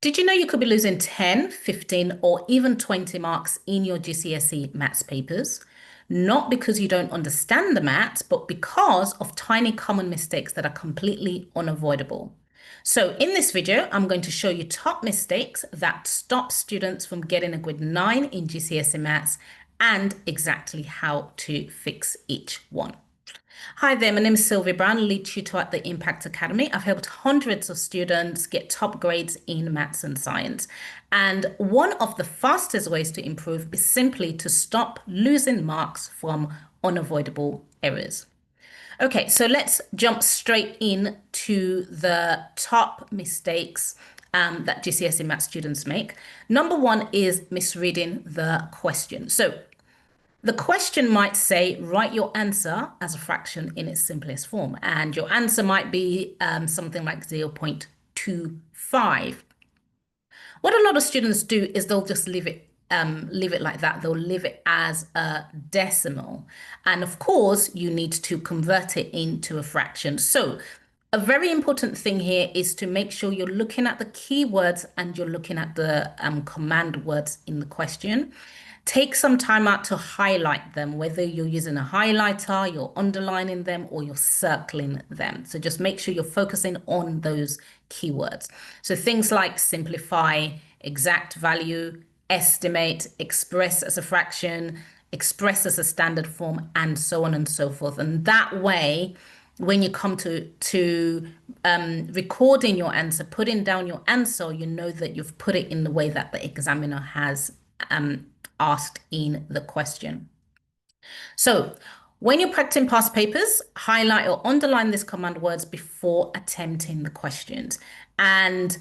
Did you know you could be losing 10, 15, or even 20 marks in your GCSE maths papers? Not because you don't understand the maths, but because of tiny common mistakes that are completely unavoidable. So in this video, I'm going to show you top mistakes that stop students from getting a good 9 in GCSE maths and exactly how to fix each one. Hi there, my name is Sylvia Brown, lead tutor at the Impact Academy. I've helped hundreds of students get top grades in maths and science. And one of the fastest ways to improve is simply to stop losing marks from unavoidable errors. Okay, so let's jump straight in to the top mistakes that GCSE maths students make. Number one is misreading the question. So the question might say, write your answer as a fraction in its simplest form. And your answer might be something like 0.25. What a lot of students do is they'll just leave it like that. They'll leave it as a decimal. And of course, you need to convert it into a fraction. So a very important thing here is to make sure you're looking at the keywords and you're looking at the command words in the question. Take some time out to highlight them, whether you're using a highlighter, you're underlining them, or you're circling them. So just make sure you're focusing on those keywords. So things like simplify, exact value, estimate, express as a fraction, express as a standard form, and so on and so forth. And that way, when you come to recording your answer, putting down your answer, you know that you've put it in the way that the examiner has asked in the question. So when you're practicing past papers, highlight or underline these command words before attempting the questions. And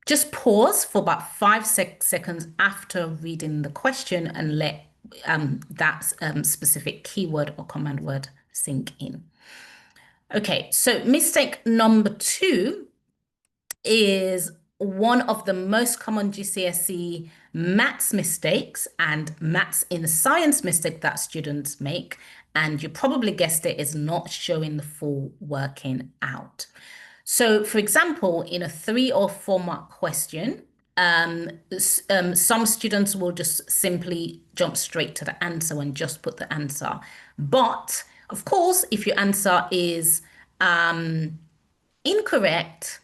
just pause for about 5 seconds after reading the question and let that specific keyword or command word sink in. Okay, so mistake number two is one of the most common GCSE maths mistakes and maths in science mistake that students make. And you probably guessed it, is not showing the full working out. So for example, in a 3 or 4 mark question, some students will just simply jump straight to the answer and just put the answer. But of course, if your answer is incorrect,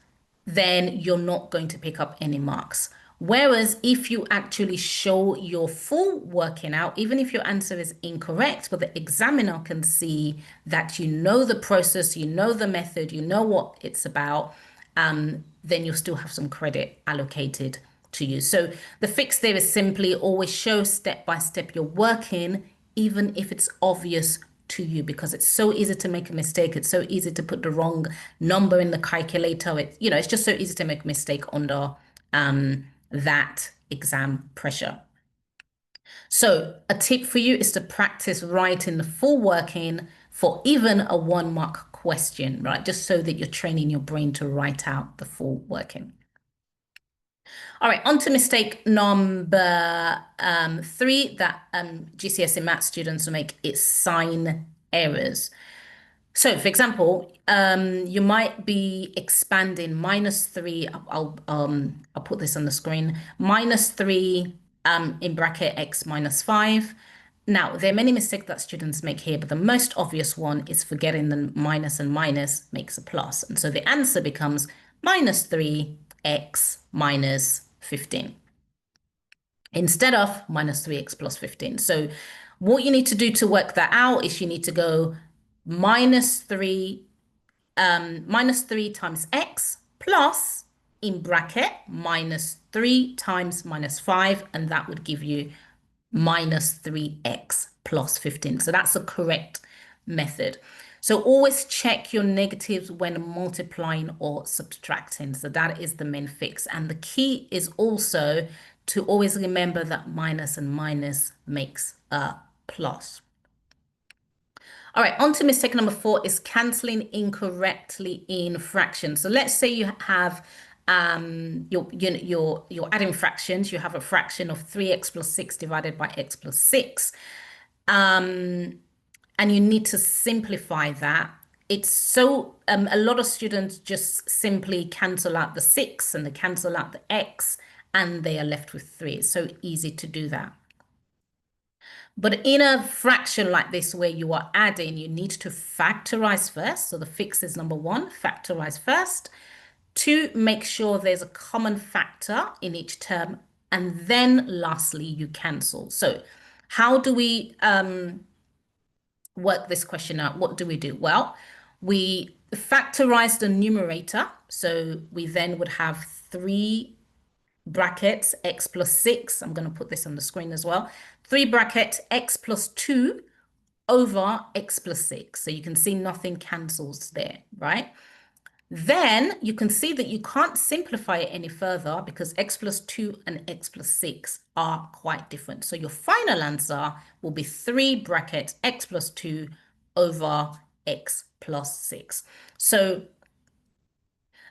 then you're not going to pick up any marks. Whereas if you actually show your full working out, even if your answer is incorrect, but the examiner can see that you know the process, you know the method, you know what it's about, then you'll still have some credit allocated to you. So the fix there is simply always show step by step you're working, even if it's obvious to you, because it's so easy to make a mistake. It's so easy to put the wrong number in the calculator. It's just so easy to make a mistake under that exam pressure. So a tip for you is to practice writing the full working for even a 1 mark question, right? Just so that you're training your brain to write out the full working. All right, on to mistake number 3 that GCSE maths students will make is sign errors. So for example, you might be expanding -3. I'll put this on the screen. -3 in bracket x minus 5. Now, there are many mistakes that students make here, but the most obvious one is forgetting the minus and minus makes a plus. And so the answer becomes -3x minus 15 instead of -3x plus 15. So what you need to do to work that out is you need to go -3 times x plus in bracket -3 times -5, and that would give you -3x plus 15. So that's the correct method. So always check your negatives when multiplying or subtracting. So that is the main fix. And the key is also to always remember that minus and minus makes a plus. All right, on to mistake number 4 is canceling incorrectly in fractions. So let's say you have you're adding fractions. You have a fraction of 3x plus 6 divided by x plus 6. And you need to simplify that. it's so a lot of students just simply cancel out the 6 and they cancel out the x and they are left with 3. It's so easy to do that. But in a fraction like this where you are adding, you need to factorize first. So the fix is number 1, factorize first. 2, make sure there's a common factor in each term. And then lastly, you cancel. So how do we work this question out? What do we do? Well, we factorize the numerator. So we then would have 3 brackets x plus 6. I'm going to put this on the screen as well. 3 brackets x plus 2 over x plus 6. So you can see nothing cancels there, right? Then you can see that you can't simplify it any further because x plus 2 and x plus 6 are quite different. So your final answer will be 3 brackets x plus 2 over x plus 6. So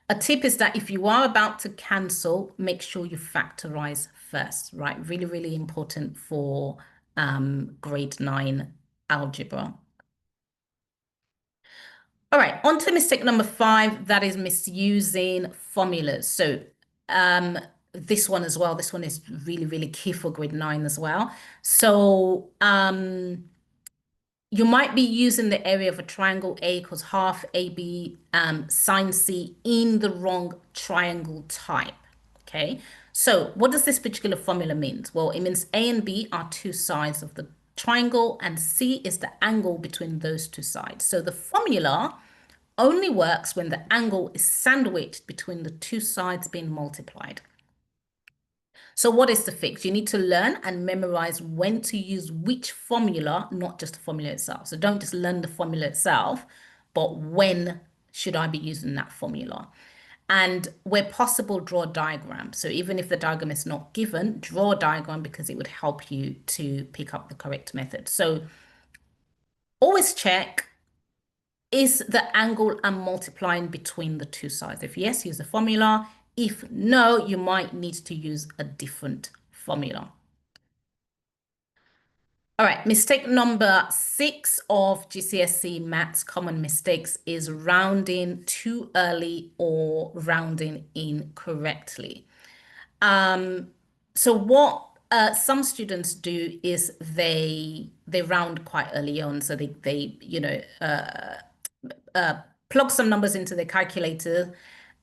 a tip is that if you are about to cancel, make sure you factorize first, right? Really, really important for grade 9 algebra. All right, on to mistake number 5, that is misusing formulas. So this one as well, this one is really, really key for grade 9 as well. So you might be using the area of a triangle A equals half AB sine C in the wrong triangle type. Okay, so what does this particular formula mean? Well, it means A and B are 2 sides of the triangle and C is the angle between those 2 sides. So the formula only works when the angle is sandwiched between the 2 sides being multiplied. So what is the fix? You need to learn and memorize when to use which formula, not just the formula itself. So don't just learn the formula itself, but when should I be using that formula? And where possible, draw a diagram. So even if the diagram is not given, draw a diagram because it would help you to pick up the correct method. So always check, is the angle I'm multiplying between the 2 sides? If yes, use the formula. If no, you might need to use a different formula. All right, mistake number 6 of GCSE Maths common mistakes is rounding too early or rounding incorrectly. So what some students do is they round quite early on. So they plug some numbers into their calculator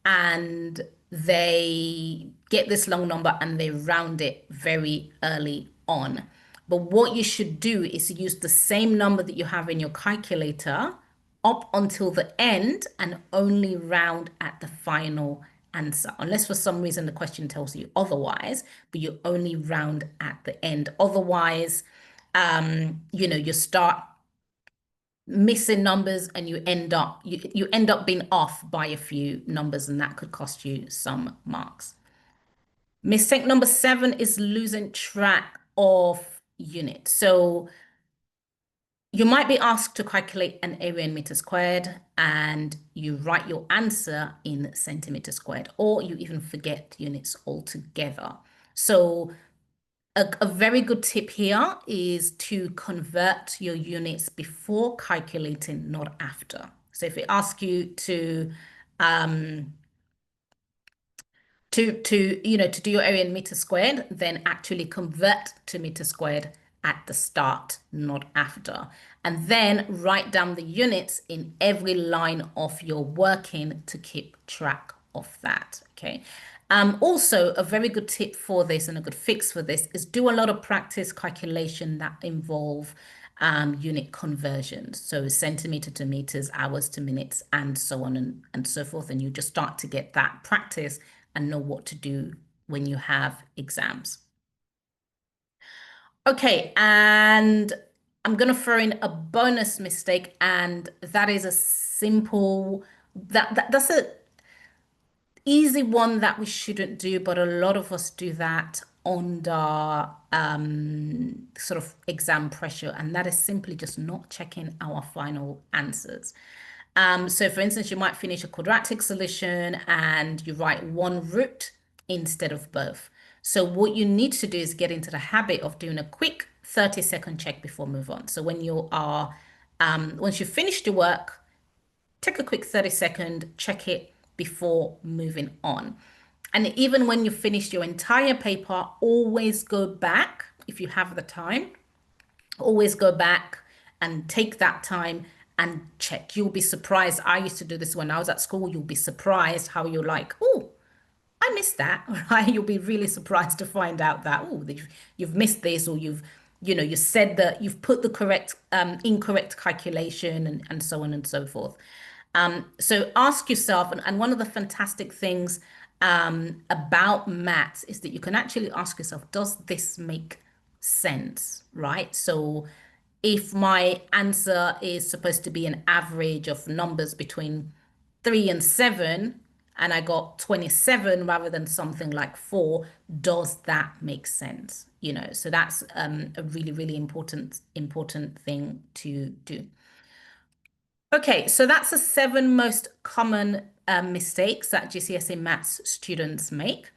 and they get this long number and they round it very early on. But what you should do is use the same number that you have in your calculator up until the end and only round at the final answer, unless for some reason the question tells you otherwise, but you only round at the end. Otherwise, you start missing numbers and you end up being off by a few numbers, and that could cost you some marks. Mistake number 7 is losing track of units. So you might be asked to calculate an area in meters squared and you write your answer in centimeters squared, or you even forget units altogether. So a very good tip here is to convert your units before calculating, not after. So if it asks you to do your area in meters squared, then actually convert to meters squared at the start, not after. And then write down the units in every line of your working to keep track of that, okay? Also, a very good tip for this and a good fix for this is do a lot of practice calculation that involve unit conversions. So centimeter to meters, hours to minutes, and so on and so forth. And you just start to get that practice and know what to do when you have exams. Okay, and I'm going to throw in a bonus mistake, and that is a simple, that's a easy one that we shouldn't do, but a lot of us do that under sort of exam pressure, and that is simply just not checking our final answers. So for instance, you might finish a quadratic solution and you write one root instead of both. So what you need to do is get into the habit of doing a quick 30-second check before move on. So when you are, once you've finished your work, take a quick 30-second, check it before moving on. And even when you finish your entire paper, always go back if you have the time. Always go back and take that time and check. You'll be surprised. I used to do this when I was at school. You'll be surprised how you're like, oh, I missed that, right? You'll be really surprised to find out that, oh, you've missed this, or you said that you've put the incorrect calculation, and so on and so forth. So ask yourself, and one of the fantastic things about maths is that you can actually ask yourself, does this make sense, right? So if my answer is supposed to be an average of numbers between 3 and 7, and I got 27 rather than something like 4, does that make sense? So that's a really, really important thing to do. Okay, so that's the 7 most common mistakes that GCSE Maths students make.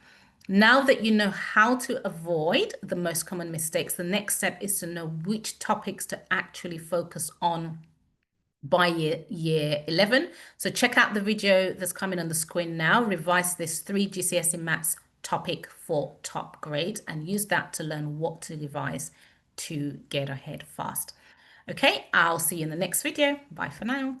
Now that you know how to avoid the most common mistakes, the next step is to know which topics to actually focus on by year 11. So check out the video that's coming on the screen now. Revise this 3 GCSE Maths topic for top grade and use that to learn what to revise to get ahead fast. Okay, I'll see you in the next video. Bye for now.